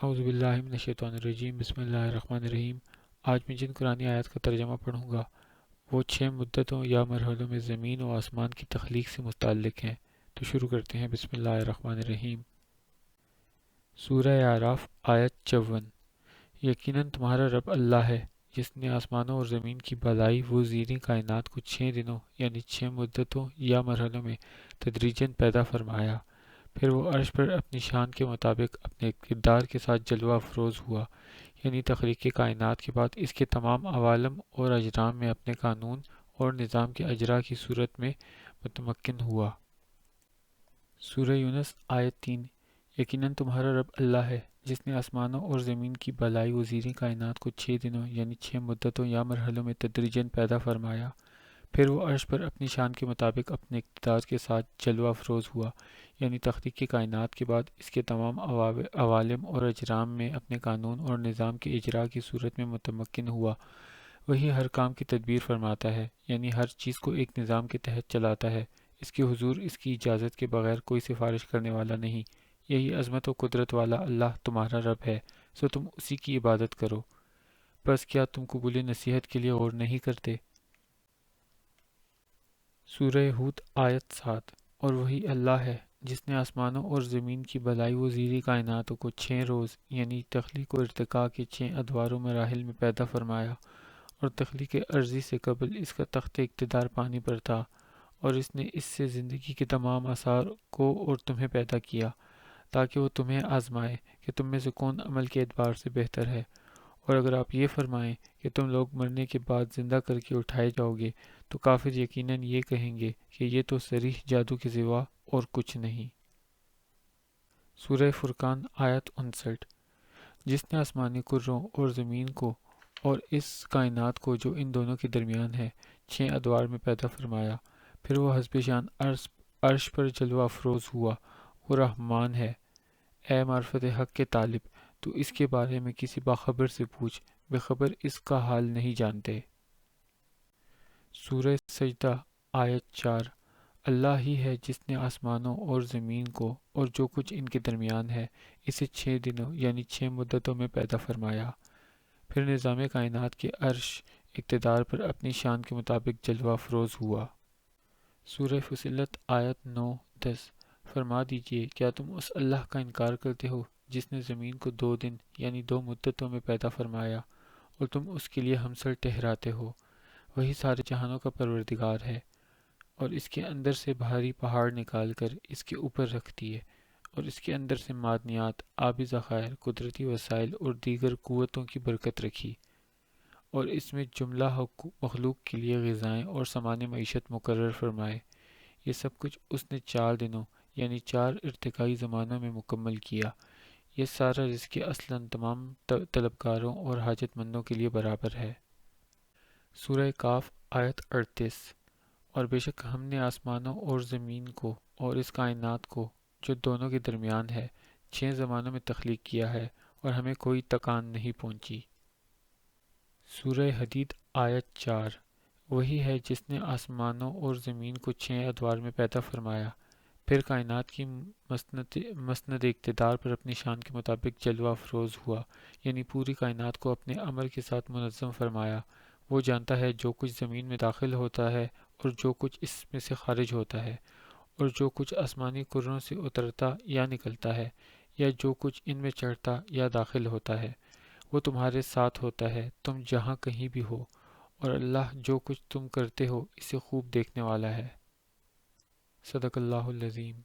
اعوذ باللہ من الشیطان الرجیم بسم اللہ الرحمن الرحیم۔ آج میں جن قرآنی آیات کا ترجمہ پڑھوں گا وہ 6 مدتوں یا مرحلوں میں زمین و آسمان کی تخلیق سے متعلق ہیں۔ تو شروع کرتے ہیں۔ بسم اللہ الرحمن الرحیم۔ سورہ اعراف آیت 54۔ یقیناً تمہارا رب اللہ ہے جس نے آسمانوں اور زمین کی بالائی و زیریں کائنات کو 6 دنوں یعنی 6 مدتوں یا مرحلوں میں تدریجاً پیدا فرمایا، پھر وہ عرش پر اپنی شان کے مطابق اپنے اقتدار کے ساتھ جلوہ افروز ہوا، یعنی تخلیق کائنات کے بعد اس کے تمام عوالم اور اجرام میں اپنے قانون اور نظام کے اجرا کی صورت میں متمکن ہوا۔ سورہ یونس آیت 3۔ یقیناً تمہارا رب اللہ ہے جس نے آسمانوں اور زمین کی بالائی و زیریں کائنات کو 6 دنوں یعنی 6 مدتوں یا مرحلوں میں تدریجاً پیدا فرمایا، پھر وہ عرش پر اپنی شان کے مطابق اپنے اقتدار کے ساتھ جلوہ افروز ہوا، یعنی تخلیق کائنات کے بعد اس کے تمام عوالم اور اجرام میں اپنے قانون اور نظام کے اجرا کی صورت میں متمکن ہوا۔ وہی ہر کام کی تدبیر فرماتا ہے، یعنی ہر چیز کو ایک نظام کے تحت چلاتا ہے۔ اس کے حضور اس کی اجازت کے بغیر کوئی سفارش کرنے والا نہیں۔ یہی عظمت و قدرت والا اللہ تمہارا رب ہے، سو تم اسی کی عبادت کرو۔ بس کیا تم قبول نصیحت کے لیے غور نہیں کرتے؟ سورہ ہود آیت 7۔ اور وہی اللہ ہے جس نے آسمانوں اور زمین کی بالائی و زیریں کائناتوں کو 6 روز یعنی تخلیق و ارتقاء کے 6 ادوار و مراحل میں پیدا فرمایا، اور تخلیق عرضی سے قبل اس کا تخت اقتدار پانی پر تھا، اور اس نے اس سے زندگی کے تمام آثار کو اور تمہیں پیدا کیا تاکہ وہ تمہیں آزمائے کہ تم میں سے کون عمل کے اعتبار سے بہتر ہے۔ اور اگر آپ یہ فرمائیں کہ تم لوگ مرنے کے بعد زندہ کر کے اٹھائے جاؤ گے تو کافر یقیناً یہ کہیں گے کہ یہ تو صریح جادو کے سوا اور کچھ نہیں۔ سورہ فرقان آیت 59۔ جس نے آسمانی کروں اور زمین کو اور اس کائنات کو جو ان دونوں کے درمیان ہے 6 ادوار میں پیدا فرمایا، پھر وہ حسب شان عرش پر جلوہ افروز ہوا، وہ رحمان ہے۔ اے معرفت حق کے طالب، تو اس کے بارے میں کسی باخبر سے پوچھ، بے خبر اس کا حال نہیں جانتے۔ سورہ سجدہ آیت 4۔ اللہ ہی ہے جس نے آسمانوں اور زمین کو اور جو کچھ ان کے درمیان ہے اسے 6 دنوں یعنی 6 مدتوں میں پیدا فرمایا، پھر نظام کائنات کے عرش اقتدار پر اپنی شان کے مطابق جلوہ افروز ہوا۔ سورہ فصلت آیت 9-10۔ فرما دیجئے کیا تم اس اللہ کا انکار کرتے ہو جس نے زمین کو 2 دن یعنی 2 مدتوں میں پیدا فرمایا اور تم اس کے لیے ہمسر ٹھہراتے ہو؟ وہی سارے جہانوں کا پروردگار ہے، اور اس کے اندر سے بھاری پہاڑ نکال کر اس کے اوپر رکھ دیے، اور اس کے اندر سے معدنیات، آبی ذخائر، قدرتی وسائل اور دیگر قوتوں کی برکت رکھی، اور اس میں جملہ مخلوق کے لیے غذائیں اور سامان معیشت مقرر فرمائے۔ یہ سب کچھ اس نے 4 دنوں یعنی 4 ارتقائی زمانوں میں مکمل کیا۔ یہ سارا رزق اصلاً تمام طلبکاروں اور حاجت مندوں کے لیے برابر ہے۔ سورہ کاف آیت 38۔ اور بے شک ہم نے آسمانوں اور زمین کو اور اس کائنات کو جو دونوں کے درمیان ہے 6 زمانوں میں تخلیق کیا ہے، اور ہمیں کوئی تکان نہیں پہنچی۔ سورہ حدید آیت 4۔ وہی ہے جس نے آسمانوں اور زمین کو 6 ادوار میں پیدا فرمایا، پھر کائنات کی مسند اقتدار پر اپنی شان کے مطابق جلوہ افروز ہوا، یعنی پوری کائنات کو اپنے امر کے ساتھ منظم فرمایا۔ وہ جانتا ہے جو کچھ زمین میں داخل ہوتا ہے اور جو کچھ اس میں سے خارج ہوتا ہے، اور جو کچھ آسمانی کروں سے اترتا یا نکلتا ہے، یا جو کچھ ان میں چڑھتا یا داخل ہوتا ہے۔ وہ تمہارے ساتھ ہوتا ہے تم جہاں کہیں بھی ہو، اور اللہ جو کچھ تم کرتے ہو اسے خوب دیکھنے والا ہے۔ صدق اللہ العظیم۔